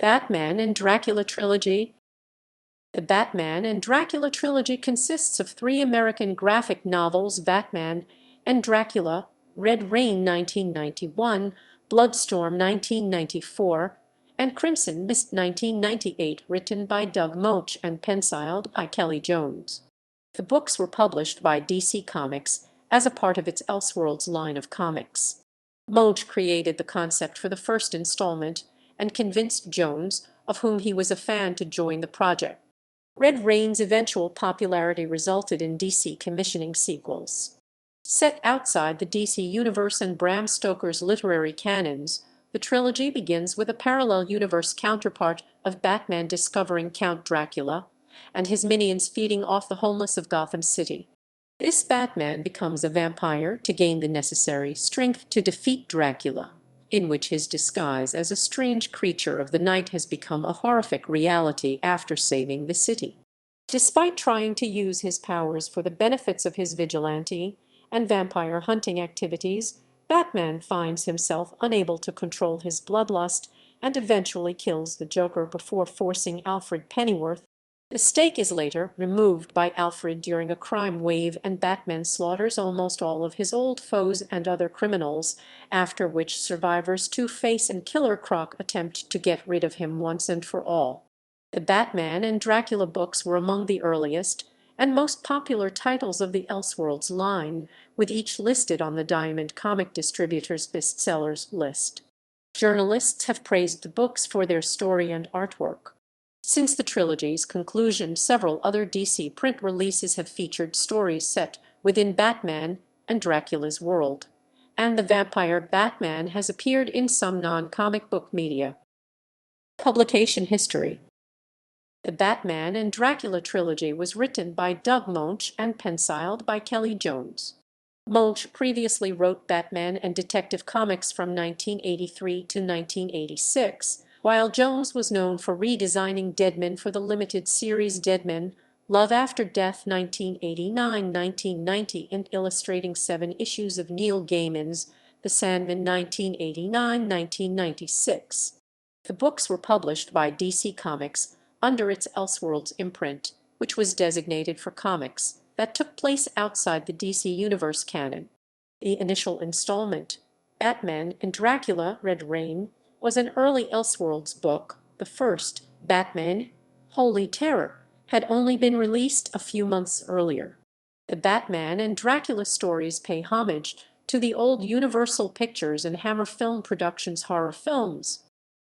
Batman and Dracula trilogy. The Batman and Dracula trilogy consists of three American graphic novels: Batman and Dracula, Red Rain 1991, Bloodstorm 1994, and Crimson Mist 1998, written by Doug Moench and penciled by Kelley Jones. The books were published by DC Comics as a part of its Elseworlds line of comics. Moench created the concept for the first installment and convinced Jones, of whom he was a fan, to join the project. Red Rain's eventual popularity resulted in DC commissioning sequels. Set outside the DC universe and Bram Stoker's literary canons, the trilogy begins with a parallel universe counterpart of Batman discovering Count Dracula and his minions feeding off the homeless of Gotham City. This Batman becomes a vampire to gain the necessary strength to defeat Dracula, in which his disguise as a strange creature of the night has become a horrific reality after saving the city. Despite trying to use his powers for the benefits of his vigilante and vampire hunting activities, Batman finds himself unable to control his bloodlust and eventually kills the Joker before forcing Alfred Pennyworth. The stake is later removed by Alfred during a crime wave, and Batman slaughters almost all of his old foes and other criminals, after which survivors Two-Face and Killer Croc attempt to get rid of him once and for all. The Batman and Dracula books were among the earliest and most popular titles of the Elseworlds line, with each listed on the Diamond Comic Distributors bestsellers list. Journalists have praised the books for their story and artwork. Since the trilogy's conclusion, several other DC print releases have featured stories set within Batman and Dracula's world, and the vampire Batman has appeared in some non-comic book media. Publication history. The Batman and Dracula trilogy was written by Doug Moench and penciled by Kelley Jones. Moench previously wrote Batman and Detective Comics from 1983 to 1986, while Jones was known for redesigning Deadman for the limited series Deadman, Love After Death 1989-1990 and illustrating 7 issues of Neil Gaiman's The Sandman 1989-1996. The books were published by DC Comics under its Elseworlds imprint, which was designated for comics that took place outside the DC Universe canon. The initial installment, Batman and Dracula Red Rain, was an early Elseworlds book. The first, Batman, Holy Terror, had only been released a few months earlier. The Batman and Dracula stories pay homage to the old Universal Pictures and Hammer Film Productions horror films.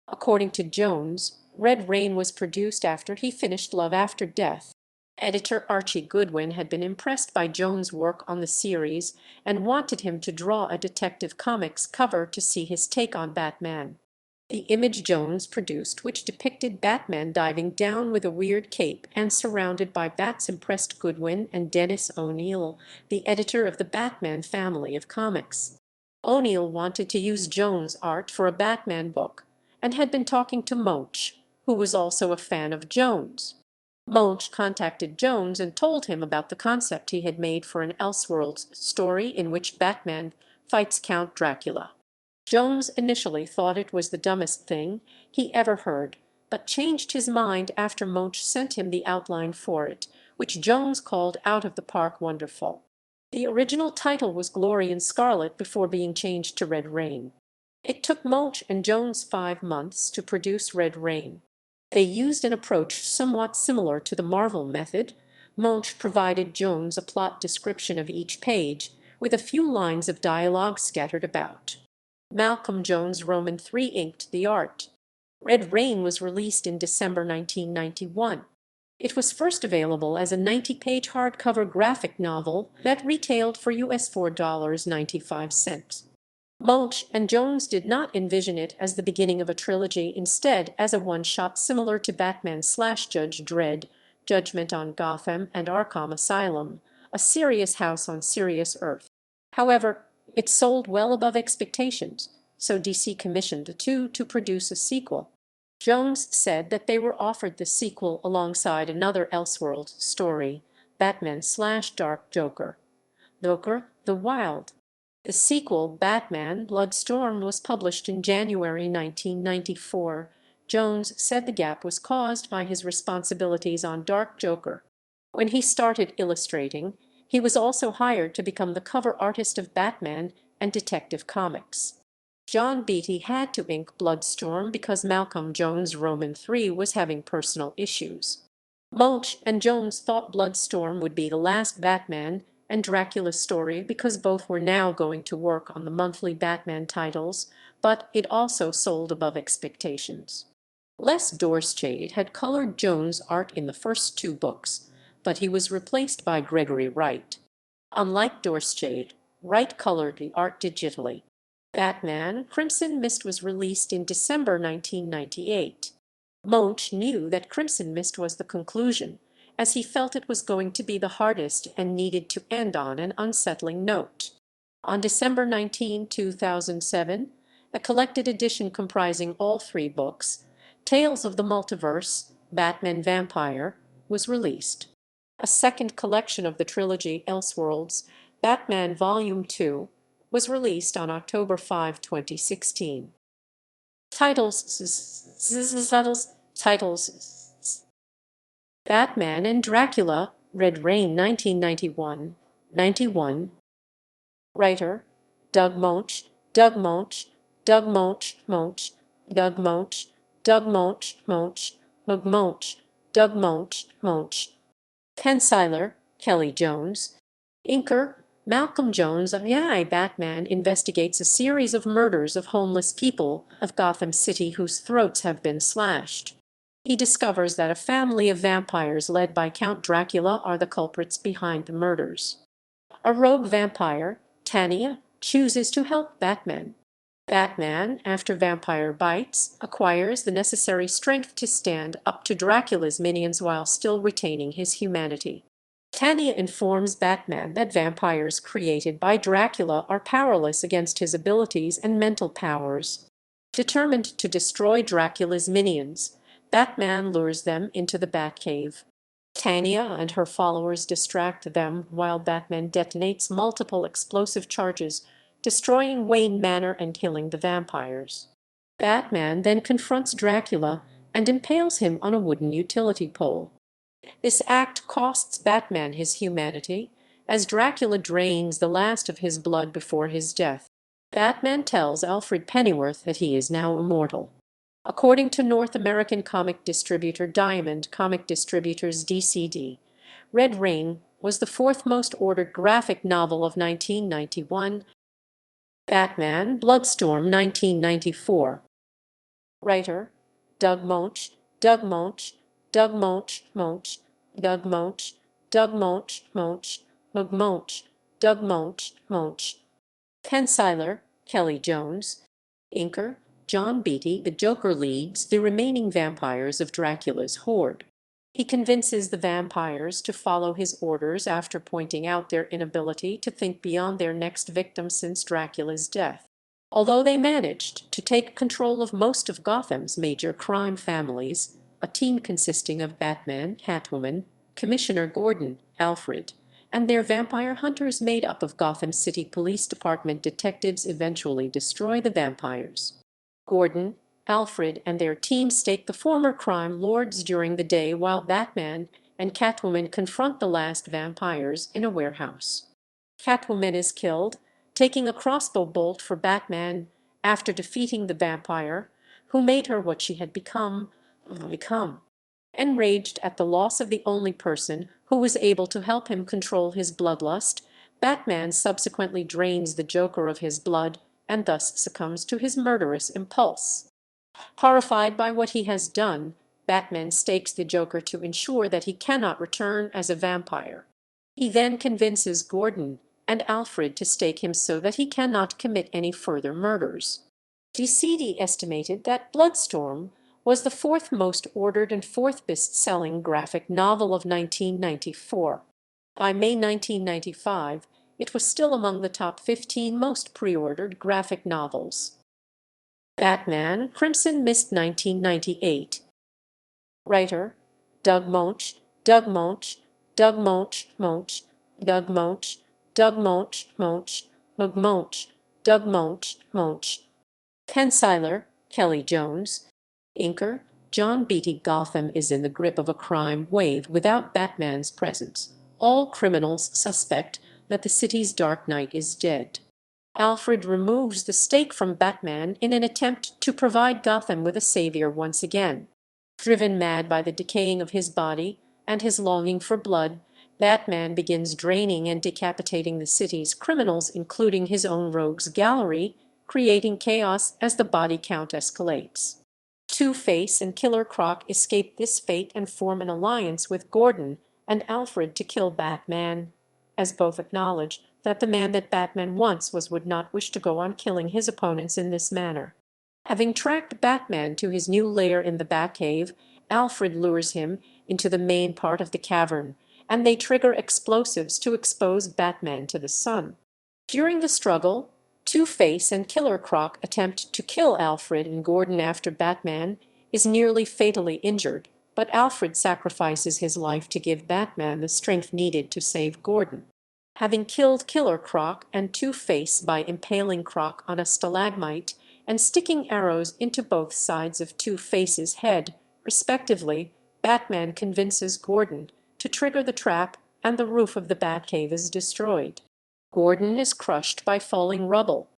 According to Jones, Red Rain was produced after he finished Love After Death. Editor Archie Goodwin had been impressed by Jones' work on the series and wanted him to draw a Detective Comics cover to see his take on Batman. The image Jones produced, which depicted Batman diving down with a weird cape and surrounded by bats, impressed Goodwin and Dennis O'Neil, the editor of the Batman family of comics. O'Neil wanted to use Jones' art for a Batman book and had been talking to Moench, who was also a fan of Jones. Moench contacted Jones and told him about the concept he had made for an Elseworlds story in which Batman fights Count Dracula. Jones initially thought it was the dumbest thing he ever heard, but changed his mind after Moench sent him the outline for it, which Jones called out of the park wonderful. The original title was Glory in Scarlet before being changed to Red Rain. It took Moench and Jones 5 months to produce Red Rain. They used an approach somewhat similar to the Marvel method. Moench provided Jones a plot description of each page, with a few lines of dialogue scattered about. Malcolm Jones Roman III inked the art. Red Rain was released in December 1991. It was first available as a 90-page hardcover graphic novel that retailed for US $4.95. Moench and Jones did not envision it as the beginning of a trilogy, instead as a one-shot similar to Batman/Judge Dredd, Judgment on Gotham, and Arkham Asylum, A Serious House on Serious Earth. However, it sold well above expectations, so DC commissioned the two to produce a sequel. Jones said that they were offered the sequel alongside another Elseworlds story, Batman/Dark Joker, Joker the Wild. The sequel, Batman Bloodstorm, was published in January 1994, Jones said the gap was caused by his responsibilities on Dark Joker. When he started illustrating, he was also hired to become the cover artist of Batman and Detective Comics. John Beatty had to ink Bloodstorm because Malcolm Jones' Roman III was having personal issues. Moench and Jones thought Bloodstorm would be the last Batman and Dracula story because both were now going to work on the monthly Batman titles, but it also sold above expectations. Les Dorschade had colored Jones' art in the first two books, but he was replaced by Gregory Wright. Unlike Dorschade, Wright colored the art digitally. Batman Crimson Mist was released in December 1998. Moench knew that Crimson Mist was the conclusion, as he felt it was going to be the hardest and needed to end on an unsettling note. On December 19, 2007, a collected edition comprising all three books, Tales of the Multiverse, Batman Vampire, was released. A second collection of the trilogy Elseworlds, Batman Volume 2, was released on October 5, 2016. Titles Batman and Dracula, Red Rain 1991, 91. Writer Doug Moench, Doug Moench, Doug Moench, Moench, Doug Moench, Doug Moench, Moench, Doug Moench, Doug Moench, Moench. Penciler Kelley Jones. Inker Malcolm Jones. Batman investigates a series of murders of homeless people of Gotham City whose throats have been slashed. He discovers that a family of vampires led by Count Dracula are the culprits behind the murders. A rogue vampire, Tanya, chooses to help Batman. Batman, after vampire bites, acquires the necessary strength to stand up to Dracula's minions while still retaining his humanity. Tanya informs Batman that vampires created by Dracula are powerless against his abilities and mental powers. Determined to destroy Dracula's minions, Batman lures them into the Batcave. Tanya and her followers distract them while Batman detonates multiple explosive charges, destroying Wayne Manor and killing the vampires. Batman then confronts Dracula and impales him on a wooden utility pole. This act costs Batman his humanity, as Dracula drains the last of his blood before his death. Batman tells Alfred Pennyworth that he is now immortal. According to North American comic distributor Diamond Comic Distributors DCD, Red Rain was the fourth most ordered graphic novel of 1991. Batman Bloodstorm 1994. Writer Doug Moench, Doug Moench, Doug Moench, Moench, Doug Moench, Doug Moench, Moench, Doug Moench, Doug Moench, Moench. Penciler Kelley Jones. Inker John Beatty. The Joker leads the remaining vampires of Dracula's horde. He convinces the vampires to follow his orders after pointing out their inability to think beyond their next victim since Dracula's death. Although they managed to take control of most of Gotham's major crime families, a team consisting of Batman, Catwoman, Commissioner Gordon, Alfred, and their vampire hunters made up of Gotham City Police Department detectives eventually destroy the vampires. Gordon, Alfred, and their team stake the former crime lords during the day while Batman and Catwoman confront the last vampires in a warehouse. Catwoman is killed, taking a crossbow bolt for Batman after defeating the vampire, who made her what she had become. Enraged at the loss of the only person who was able to help him control his bloodlust, Batman subsequently drains the Joker of his blood and thus succumbs to his murderous impulse. Horrified by what he has done, Batman stakes the Joker to ensure that he cannot return as a vampire. He then convinces Gordon and Alfred to stake him so that he cannot commit any further murders. DCD estimated that Bloodstorm was the fourth most ordered and fourth best-selling graphic novel of 1994. By May 1995, it was still among the top 15 most pre-ordered graphic novels. Batman Crimson Mist 1998. Writer Doug Moench, Doug Moench, Doug Moench, Moench, Doug Moench, Doug Moench, Moench, Doug Moench, Doug Moench, Moench. Penciler Kelley Jones. Inker, John Beatty. Gotham is in the grip of a crime wave without Batman's presence. All criminals suspect that the city's Dark Knight is dead. Alfred removes the stake from Batman in an attempt to provide Gotham with a savior once again. Driven mad by the decaying of his body and his longing for blood, Batman begins draining and decapitating the city's criminals, including his own rogues gallery, creating chaos as the body count escalates. Two-Face and Killer Croc escape this fate and form an alliance with Gordon and Alfred to kill Batman, as both acknowledge that the man that Batman once was would not wish to go on killing his opponents in this manner. Having tracked Batman to his new lair in the Batcave, Alfred lures him into the main part of the cavern, and they trigger explosives to expose Batman to the sun. During the struggle, Two-Face and Killer Croc attempt to kill Alfred and Gordon after Batman is nearly fatally injured, but Alfred sacrifices his life to give Batman the strength needed to save Gordon. Having killed Killer Croc and Two-Face by impaling Croc on a stalagmite and sticking arrows into both sides of Two-Face's head, respectively, Batman convinces Gordon to trigger the trap and the roof of the Batcave is destroyed. Gordon is crushed by falling rubble.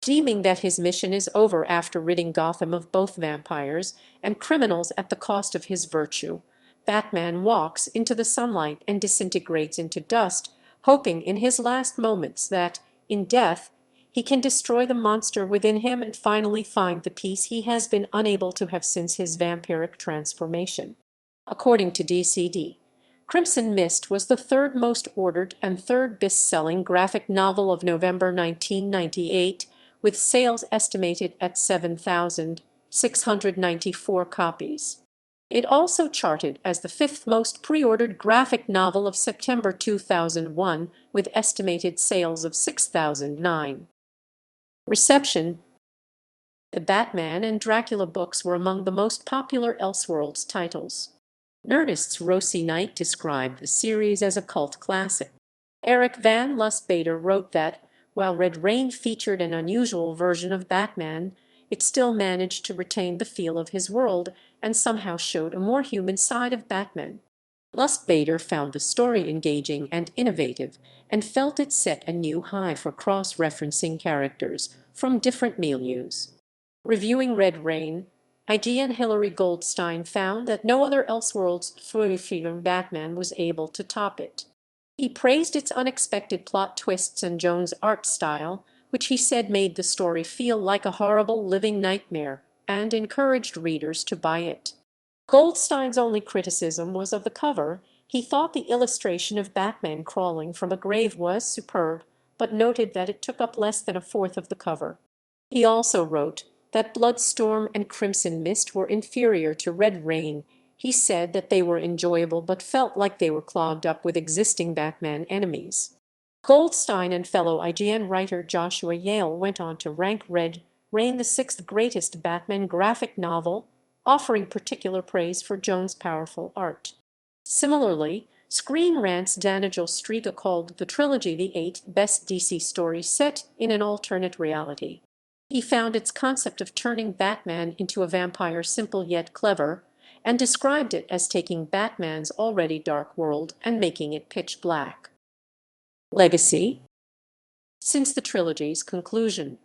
Deeming that his mission is over after ridding Gotham of both vampires and criminals at the cost of his virtue, Batman walks into the sunlight and disintegrates into dust, hoping in his last moments that, in death, he can destroy the monster within him and finally find the peace he has been unable to have since his vampiric transformation. According to DCD, Crimson Mist was the third most ordered and third best-selling graphic novel of November 1998, with sales estimated at 7,694 copies. It also charted as the fifth most pre-ordered graphic novel of September 2001, with estimated sales of 6,009. Reception. The Batman and Dracula books were among the most popular Elseworlds titles. Nerdist's Rosie Knight described the series as a cult classic. Eric Van Lustbader wrote that, while Red Rain featured an unusual version of Batman, it still managed to retain the feel of his world and somehow showed a more human side of Batman. Lustbader found the story engaging and innovative and felt it set a new high for cross-referencing characters from different milieus. Reviewing Red Rain, IGN Hilary Goldstein found that no other Elseworlds film Batman was able to top it. He praised its unexpected plot twists and Jones' art style, which he said made the story feel like a horrible living nightmare, and encouraged readers to buy it. Goldstein's only criticism was of the cover. He thought the illustration of Batman crawling from a grave was superb, but noted that it took up less than a fourth of the cover. He also wrote that Bloodstorm and Crimson Mist were inferior to Red Rain. He said that they were enjoyable but felt like they were clogged up with existing Batman enemies. Goldstein and fellow IGN writer Joshua Yale went on to rank Red Rain the sixth greatest Batman graphic novel, offering particular praise for Jones' powerful art. Similarly, Screen Rant's Daniel Striga called the trilogy the eighth best DC story set in an alternate reality. He found its concept of turning Batman into a vampire simple yet clever, and described it as taking Batman's already dark world and making it pitch black. Legacy. Since the trilogy's conclusion,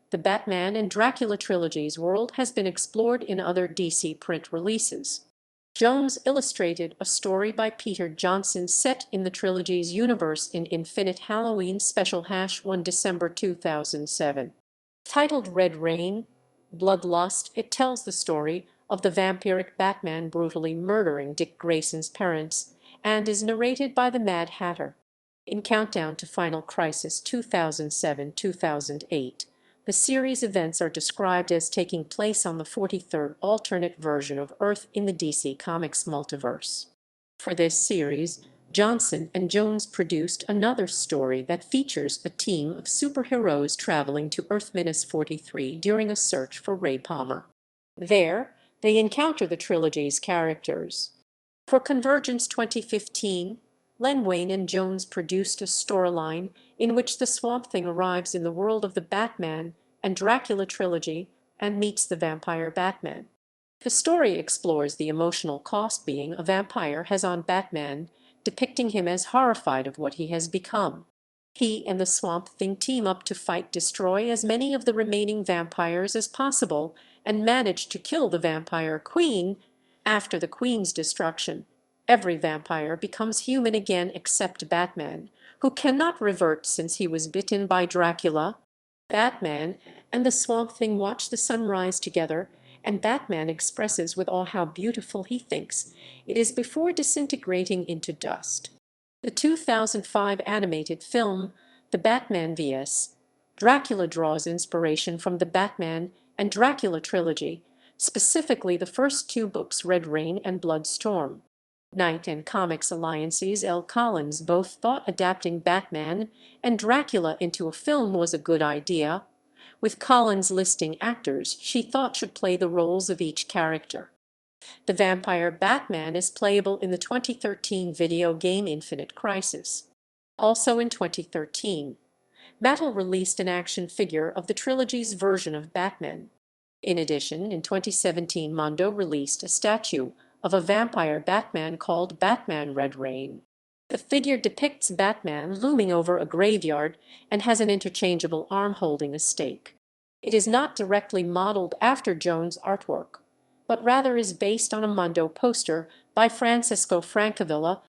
the Batman and Dracula trilogy's world has been explored in other DC print releases. Jones illustrated a story by Peter Johnson set in the trilogy's universe in Infinite Halloween Special #1 December 2007. Titled Red Rain, Bloodlust, it tells the story of the vampiric Batman brutally murdering Dick Grayson's parents and is narrated by the Mad Hatter. In Countdown to Final Crisis 2007-2008, the series events are described as taking place on the 43rd alternate version of Earth in the DC Comics multiverse. For this series, Johnson and Jones produced another story that features a team of superheroes traveling to Earth-43 during a search for Ray Palmer. There, they encounter the trilogy's characters. For Convergence 2015, Len Wein and Jones produced a storyline in which the Swamp Thing arrives in the world of the Batman and Dracula trilogy and meets the vampire Batman. The story explores the emotional cost being a vampire has on Batman, depicting him as horrified of what he has become. He and the Swamp Thing team up to destroy as many of the remaining vampires as possible, and manage to kill the Vampire Queen. After the Queen's destruction, every vampire becomes human again except Batman, who cannot revert since he was bitten by Dracula. Batman and the Swamp Thing watch the sun rise together, and Batman expresses with awe how beautiful he thinks it is before disintegrating into dust. The 2005 animated film, The Batman vs. Dracula, draws inspiration from the Batman and Dracula trilogy, specifically the first two books Red Rain and Bloodstorm. Knight and Comics Alliance's L. Collins both thought adapting Batman and Dracula into a film was a good idea, with Collins listing actors she thought should play the roles of each character. The vampire Batman is playable in the 2013 video game Infinite Crisis. Also in 2013, Mattel released an action figure of the trilogy's version of Batman. In addition, in 2017 Mondo released a statue of a vampire Batman called Batman Red Rain. The figure depicts Batman looming over a graveyard and has an interchangeable arm holding a stake. It is not directly modeled after Jones' artwork, but rather is based on a Mondo poster by Francisco Francavilla